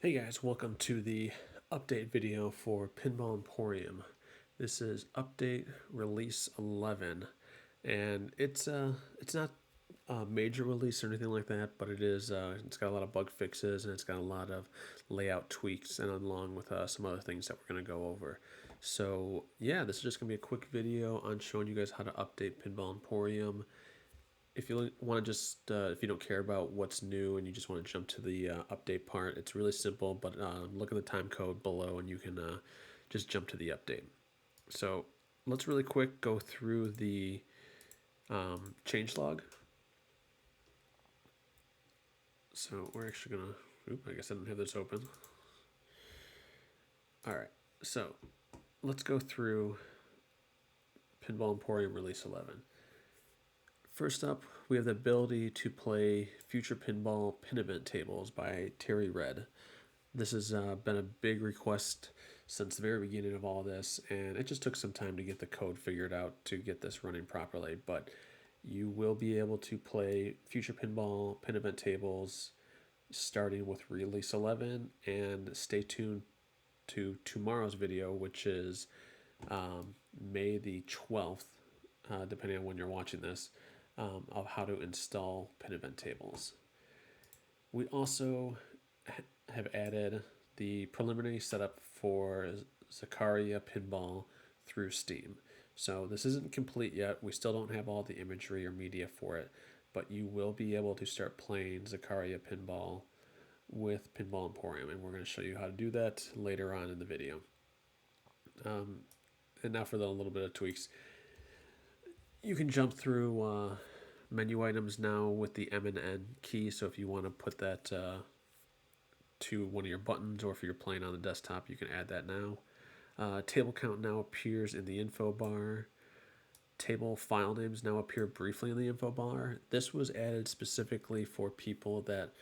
Hey guys, welcome to the update video for Pinball Emporium. This is update release 11, and it's not a major release or anything like that, but it's got a lot of bug fixes and it's got a lot of layout tweaks and along with some other things that we're going to go over. So yeah, this is just going to be a quick video on showing you guys how to update Pinball Emporium. If you want to if you don't care about what's new and you just want to jump to the update part, it's really simple, but look at the time code below and you can just jump to the update. So let's really quick go through the changelog. So we're actually going to, I guess I didn't have this open. All right, so let's go through Pinball Emporium Release 11. First up, we have the ability to play Future Pinball Pin Event Tables by Terry Red. This has been a big request since the very beginning of all this, and it just took some time to get the code figured out to get this running properly. But you will be able to play Future Pinball Pin Event Tables starting with Release 11, and stay tuned to tomorrow's video, which is May the 12th, depending on when you're watching this, of how to install pin event tables. We also have added the preliminary setup for Zaccaria Pinball through Steam. So this isn't complete yet. We still don't have all the imagery or media for it, but you will be able to start playing Zaccaria Pinball with Pinball Emporium, and we're going to show you how to do that later on in the video. And now for the little bit of tweaks. You can jump through menu items now with the M and N key, so if you want to put that to one of your buttons, or if you're playing on the desktop, you can add that now. Table count now appears in the info bar. Table file names now appear briefly in the info bar. This was added specifically for people that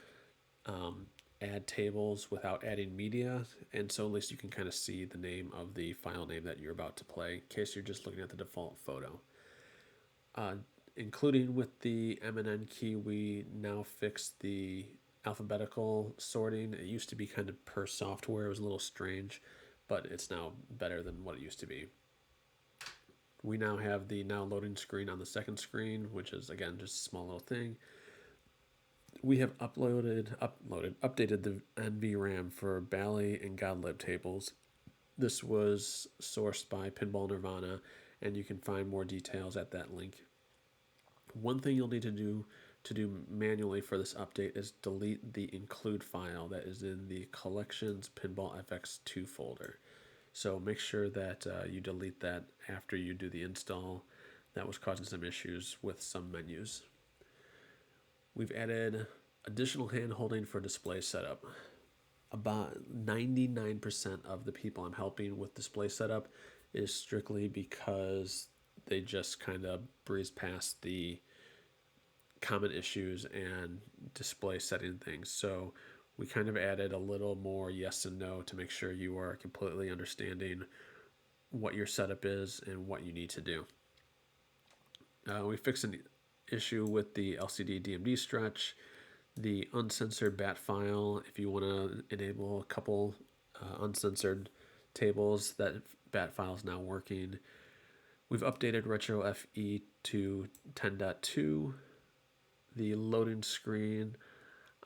add tables without adding media, and so at least you can kind of see the name of the file name that you're about to play in case you're just looking at the default photo. Including with the M and N key, we now fixed the alphabetical sorting. It used to be kind of per software. It was a little strange, but it's now better than what it used to be. We now have the now loading screen on the second screen, which is, again, just a small little thing. We have updated the NVRAM for Bally and Godlib tables. This was sourced by Pinball Nirvana, and you can find more details at that link. One thing you'll need to do manually for this update is delete the include file that is in the Collections Pinball FX2 folder. So make sure that you delete that after you do the install. That was causing some issues with some menus. We've added additional hand holding for display setup. About 99% of the people I'm helping with display setup is strictly because they just kind of breeze past the common issues and display setting things. So we kind of added a little more yes and no to make sure you are completely understanding what your setup is and what you need to do. We fixed an issue with the LCD DMD stretch, the uncensored bat file. If you want to enable a couple uncensored tables, that bat file is now working. We've updated Retro FE to 10.2. The loading screen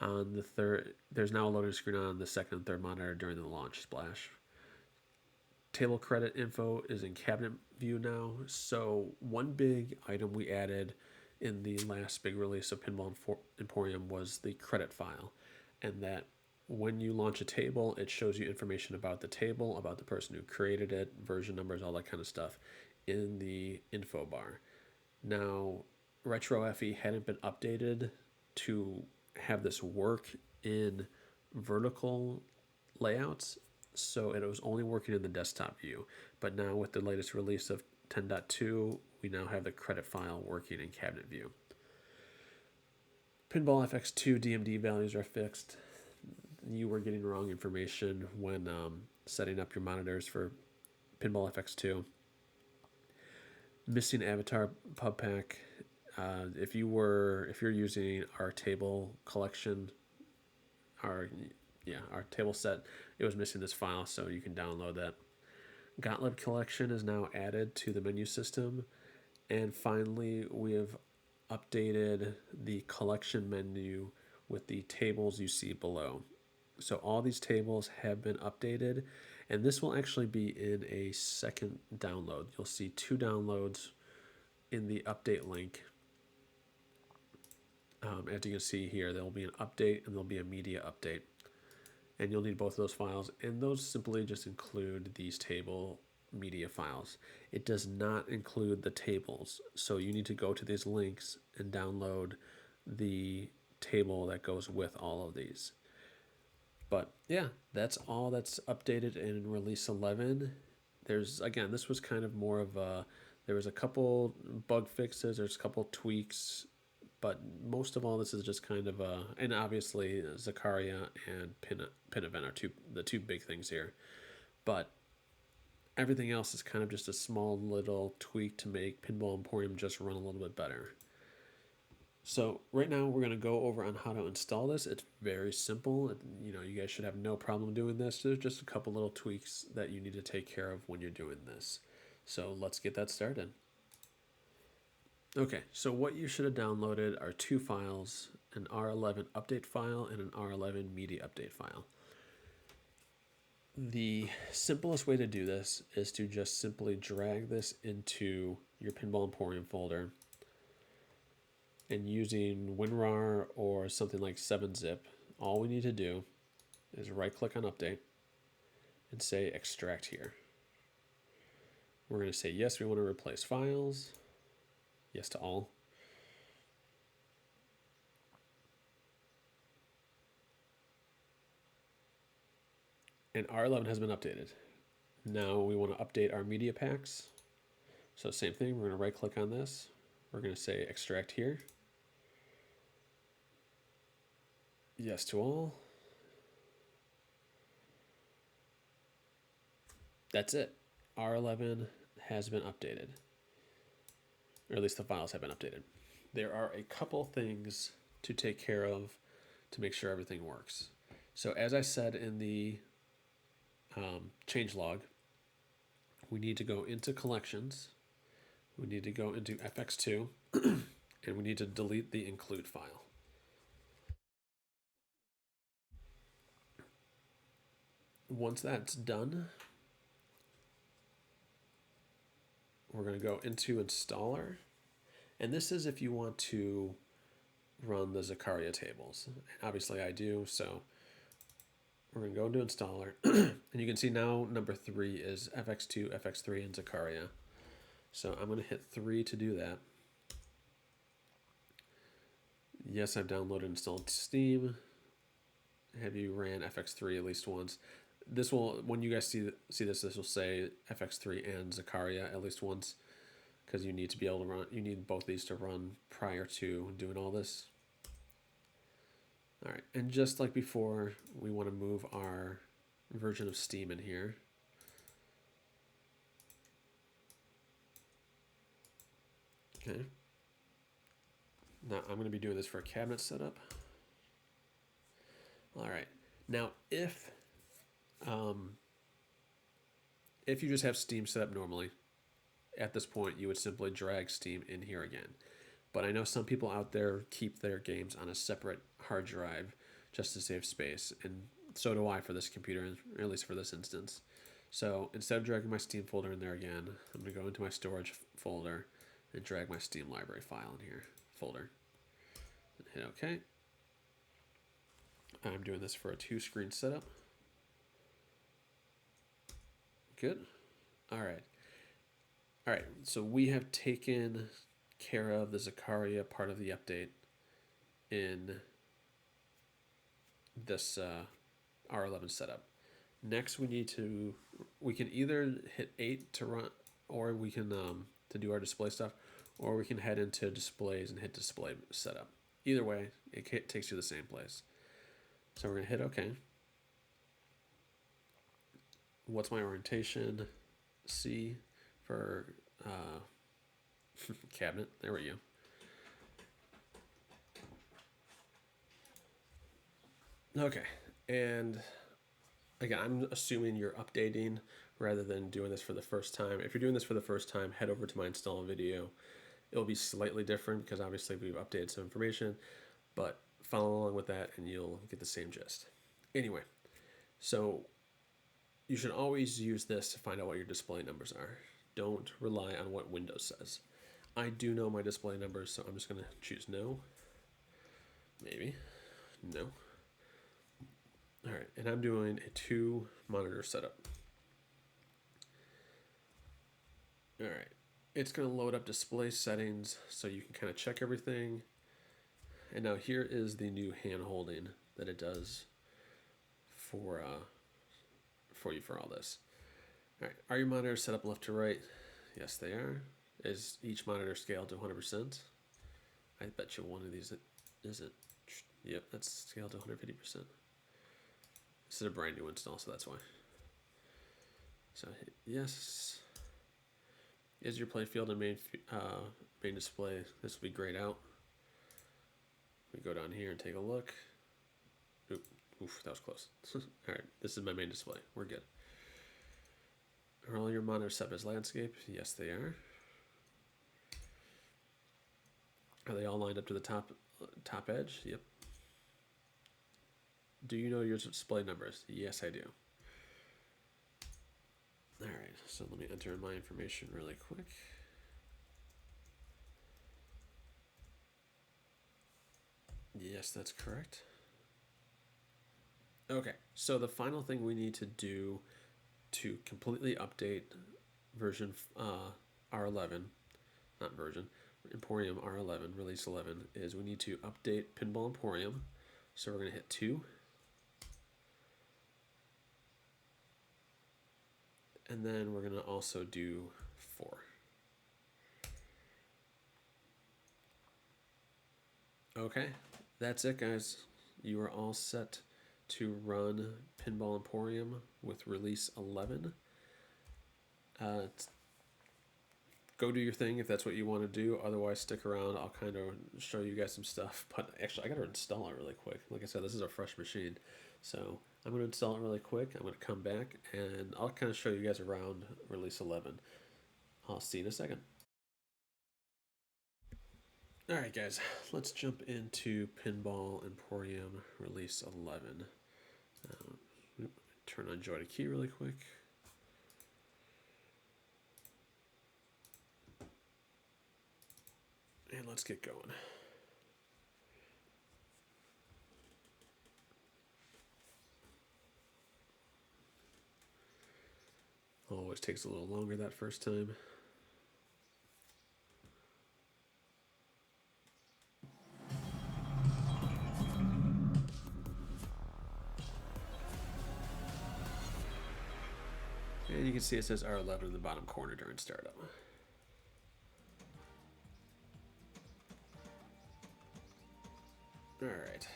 on the third, there's now a loading screen on the second and third monitor during the launch splash. Table credit info is in cabinet view now. So one big item we added in the last big release of Pinball Emporium was the credit file, and that when you launch a table, it shows you information about the table, about the person who created it, version numbers, all that kind of stuff in the info bar. Now, Retro FE hadn't been updated to have this work in vertical layouts, so it was only working in the desktop view. But now with the latest release of 10.2, we now have the credit file working in cabinet view. Pinball FX2 DMD values are fixed. You were getting wrong information when setting up your monitors for Pinball FX2. Missing avatar pub pack. If you're using our table collection, our yeah, our table set, it was missing this file, so you can download that. Gottlieb collection is now added to the menu system. And finally, we have updated the collection menu with the tables you see below. So all these tables have been updated, and this will actually be in a second download. You'll see 2 downloads in the update link. As you can see here, there will be an update and there'll be a media update. And you'll need both of those files, and those simply just include these table media files. It does not include the tables, so you need to go to these links and download the table that goes with all of these. But yeah, that's all that's updated in release 11. There's, again, this was kind of more of a, there was a couple bug fixes, there's a couple tweaks, but most of all, this is just kind of a, and obviously Zakaria and Pin Event are the two big things here. But everything else is kind of just a small little tweak to make Pinball Emporium just run a little bit better. So right now we're going to go over on how to install this. It's very simple. You know, you guys should have no problem doing this. There's just a couple little tweaks that you need to take care of when you're doing this. So let's get that started. Okay, so what you should have downloaded are 2 files, an R11 update file and an R11 media update file. The simplest way to do this is to just simply drag this into your Pinball Emporium folder, and using WinRAR or something like 7-zip, all we need to do is right click on update and say extract here. We're going to say yes, we want to replace files. Yes to all. And R11 has been updated. Now we want to update our media packs. So same thing, we're going to right click on this. We're going to say extract here. Yes to all. That's it. R11 has been updated. Or at least the files have been updated. There are a couple things to take care of to make sure everything works. So as I said in the changelog, we need to go into collections, we need to go into FX2, and we need to delete the include file. Once that's done, we're going to go into installer, and this is if you want to run the Zakaria tables. Obviously I do, so we're going to go into installer, and you can see now number 3 is FX2, FX3, and Zakaria. So I'm going to hit 3 to do that. Yes, I've downloaded and installed Steam. Have you ran FX3 at least once? This will, when you guys see this, this will say FX3 and Zakaria at least once, because you need to be able to run, you need both these to run prior to doing all this. All right, and just like before, we want to move our version of Steam in here. Okay. Now I'm going to be doing this for a cabinet setup. All right. Now if you just have Steam set up normally, at this point you would simply drag Steam in here again. But I know some people out there keep their games on a separate hard drive just to save space, and so do I for this computer, or at least for this instance. So instead of dragging my Steam folder in there again, I'm going to go into my storage folder and drag my Steam library file in here, folder, and hit OK. I'm doing this for a 2-screen setup. Good. All right. All right, so we have taken care of the Zakaria part of the update in this R11 setup. Next, we can either hit 8 to run, or we can to do our display stuff, or we can head into displays and hit display setup. Either way, it takes you to the same place. So we're gonna hit OK. What's my orientation? C for cabinet. There we go. Okay, And again, I'm assuming you're updating rather than doing this for the first time. If you're doing this for the first time, head over to my install video. It'll be slightly different because obviously we've updated some information, but follow along with that and you'll get the same gist. Anyway, so you should always use this to find out what your display numbers are. Don't rely on what Windows says. I do know my display numbers, so I'm just going to choose no. Maybe. No. All right, and I'm doing a 2-monitor setup. All right, it's going to load up display settings so you can kind of check everything. And now here is the new hand holding that it does for you for all this. All right, are your monitors set up left to right? Yes, they are. Is each monitor scaled to 100%? I bet you one of these isn't. Yep, that's scaled to 150%. This is a brand new install, so that's why. So yes. Is your playfield and main display? This will be grayed out. We go down here and take a look. Oof, that was close. All right, this is my main display. We're good. Are all your monitors set as landscape? Yes, they are. Are they all lined up to the top edge? Yep. Do you know your display numbers? Yes, I do. All right, so let me enter in my information really quick. Yes, that's correct. Okay, so the final thing we need to do to completely update version R11, not version, Emporium R11, release 11, is we need to update Pinball Emporium. So we're going to hit 2. And then we're going to also do 4. Okay, that's it, guys. You are all set to run Pinball Emporium with release 11. Go do your thing if that's what you want to do. Otherwise, stick around. I'll kind of show you guys some stuff. But actually, I got to install it really quick. Like I said, this is a fresh machine. So I'm going to install it really quick. I'm going to come back, and I'll kind of show you guys around release 11. I'll see you in a second. All right, guys. Let's jump into Pinball Emporium release 11. Turn on Joy to Key really quick. And let's get going. Always takes a little longer that first time. And you can see it says R11 in the bottom corner during startup. All right.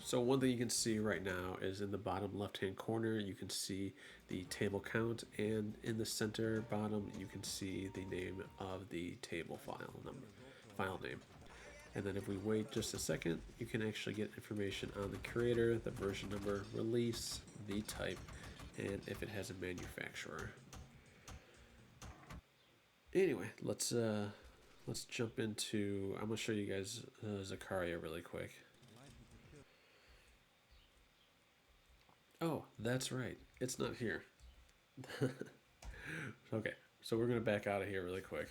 So one thing you can see right now is in the bottom left-hand corner, you can see the table count, and in the center bottom, you can see the name of the table file name. And then if we wait just a second, you can actually get information on the creator, the version number, release, the type, and if it has a manufacturer. Anyway, let's jump into. I'm gonna show you guys Zakaria really quick. Oh, that's right. It's not here. Okay, so we're gonna back out of here really quick.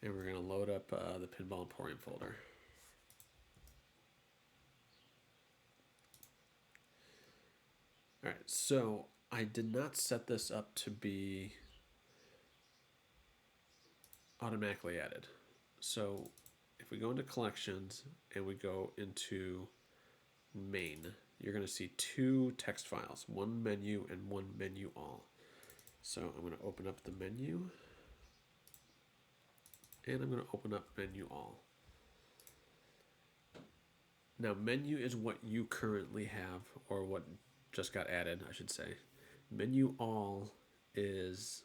And we're going to load up the Pinball Emporium folder. All right, so I did not set this up to be automatically added. So if we go into collections and we go into main, you're going to see 2 text files, one menu and one menu all. So I'm going to open up the menu. And I'm going to open up menu all. Now menu is what you currently have, or what just got added, I should say. Menu all is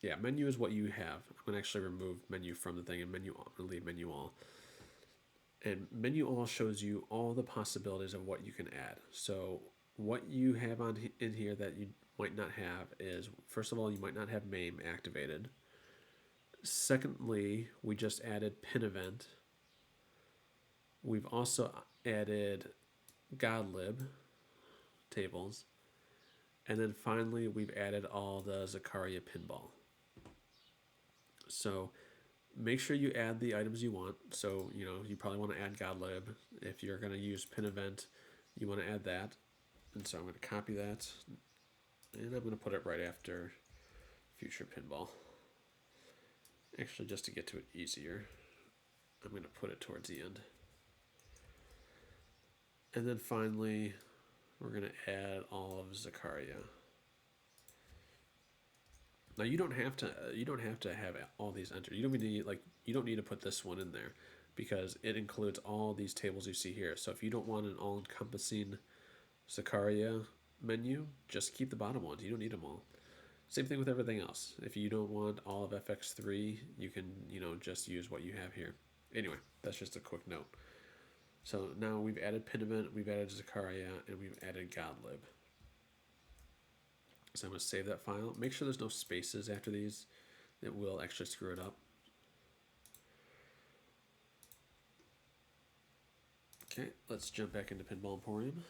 Yeah, menu is what you have. I'm going to actually remove menu from the thing and menu all, and leave menu all. And menu all shows you all the possibilities of what you can add. So what you have on in here that you might not have is, first of all, you might not have MAME activated. Secondly, we just added pin event. We've also added godlib tables. And then finally, we've added all the Zakaria pinball. So make sure you add the items you want. So, you probably want to add godlib. If you're going to use pin event, you want to add that. And so I'm going to copy that. And I'm going to put it right after future pinball. Actually, just to get to it easier, I'm going to put it towards the end. And then finally, we're going to add all of Zakaria. Now you don't have to have all these entered. You don't need to put this one in there because it includes all these tables you see here. So if you don't want an all-encompassing Zakaria menu, just keep the bottom ones. You don't need them all. Same thing with everything else. If you don't want all of FX3, you can, just use what you have here. Anyway, that's just a quick note. So now we've added pin event, we've added Zakaria, and we've added godlib. So I'm going to save that file. Make sure there's no spaces after these. It will actually screw it up. Okay, let's jump back into Pinball Emporium.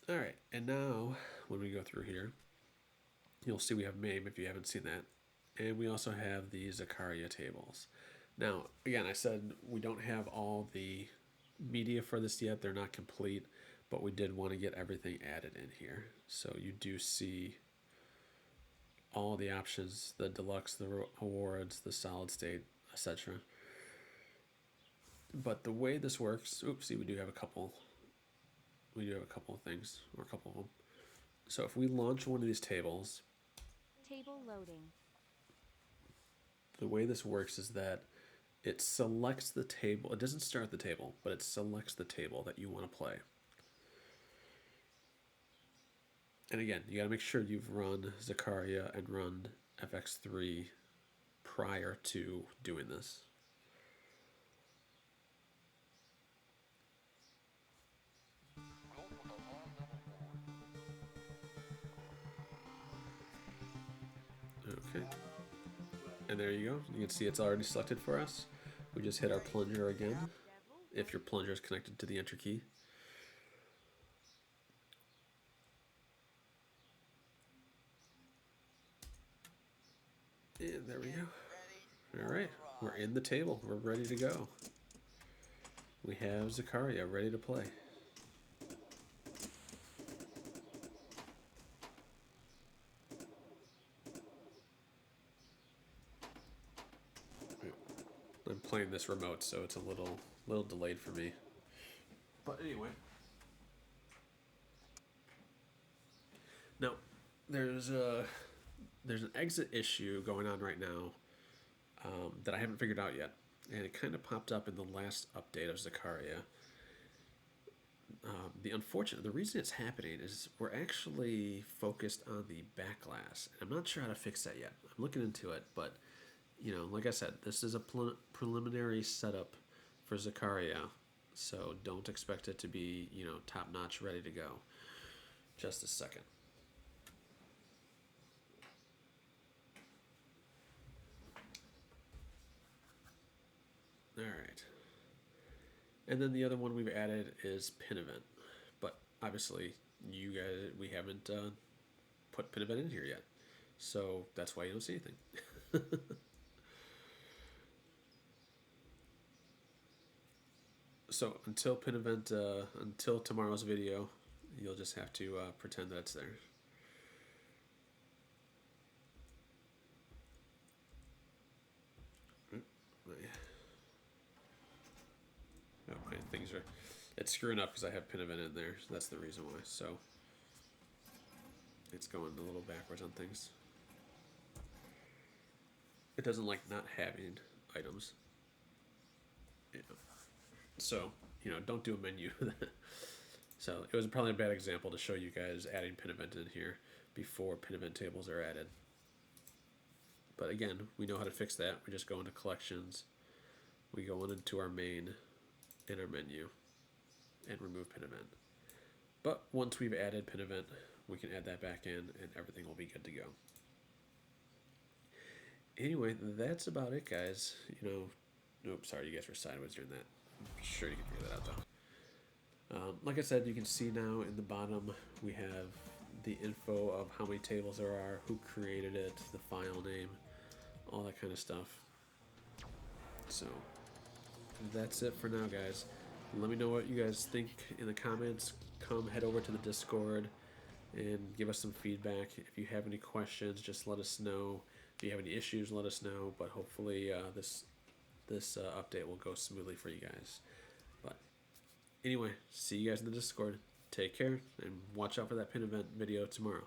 All right, and now when we go through here, you'll see we have MAME if you haven't seen that. And we also have the Zakaria tables. Now, again, I said we don't have all the media for this yet. They're not complete, but we did want to get everything added in here. So you do see all the options, the deluxe, the awards, the solid state, etc. But the way this works, see, we do have a couple of things, or a couple of them. So if we launch one of these tables, table loading. The way this works is that it selects the table. It doesn't start the table, but it selects the table that you want to play. And again, you got to make sure you've run Zakaria and run FX3 prior to doing this. Okay. And there you go. You can see it's already selected for us. We just hit our plunger again, if your plunger is connected to the enter key. And there we go. All right, we're in the table. We're ready to go. We have Zakaria ready to play. I'm playing this remote, so it's a little delayed for me. But anyway. Now, there's an exit issue going on right now that I haven't figured out yet. And it kind of popped up in the last update of Zakaria. The reason it's happening is we're actually focused on the back glass. I'm not sure how to fix that yet. I'm looking into it, but like I said, this is a preliminary setup for Zakaria, so don't expect it to be, top notch, ready to go. Just a second. All right. And then the other one we've added is pin event, but obviously we haven't put pin event in here yet, so that's why you don't see anything. So until pin event, until tomorrow's video, you'll just have to pretend that it's there. My things are, it's screwing up because I have pin event in there. So that's the reason why. So it's going a little backwards on things. it doesn't like not having items. Yeah. So, don't do a menu. So it was probably a bad example to show you guys adding pin event in here before pin event tables are added. But again, we know how to fix that. We just go into collections, we go into our main in our menu and remove pin event. But once we've added pin event, we can add that back in and everything will be good to go. Anyway, that's about it, guys. Oops, sorry, you guys were sideways during that. I'm sure you can figure that out though. Like I said, you can see now in the bottom we have the info of how many tables there are, who created it, the file name, all that kind of stuff. So that's it for now, guys. Let me know what you guys think in the comments. Come head over to the Discord and give us some feedback. If you have any questions, just let us know. If you have any issues, let us know. But hopefully this update will go smoothly for you guys. But anyway, see you guys in the Discord. Take care and watch out for that pin event video tomorrow.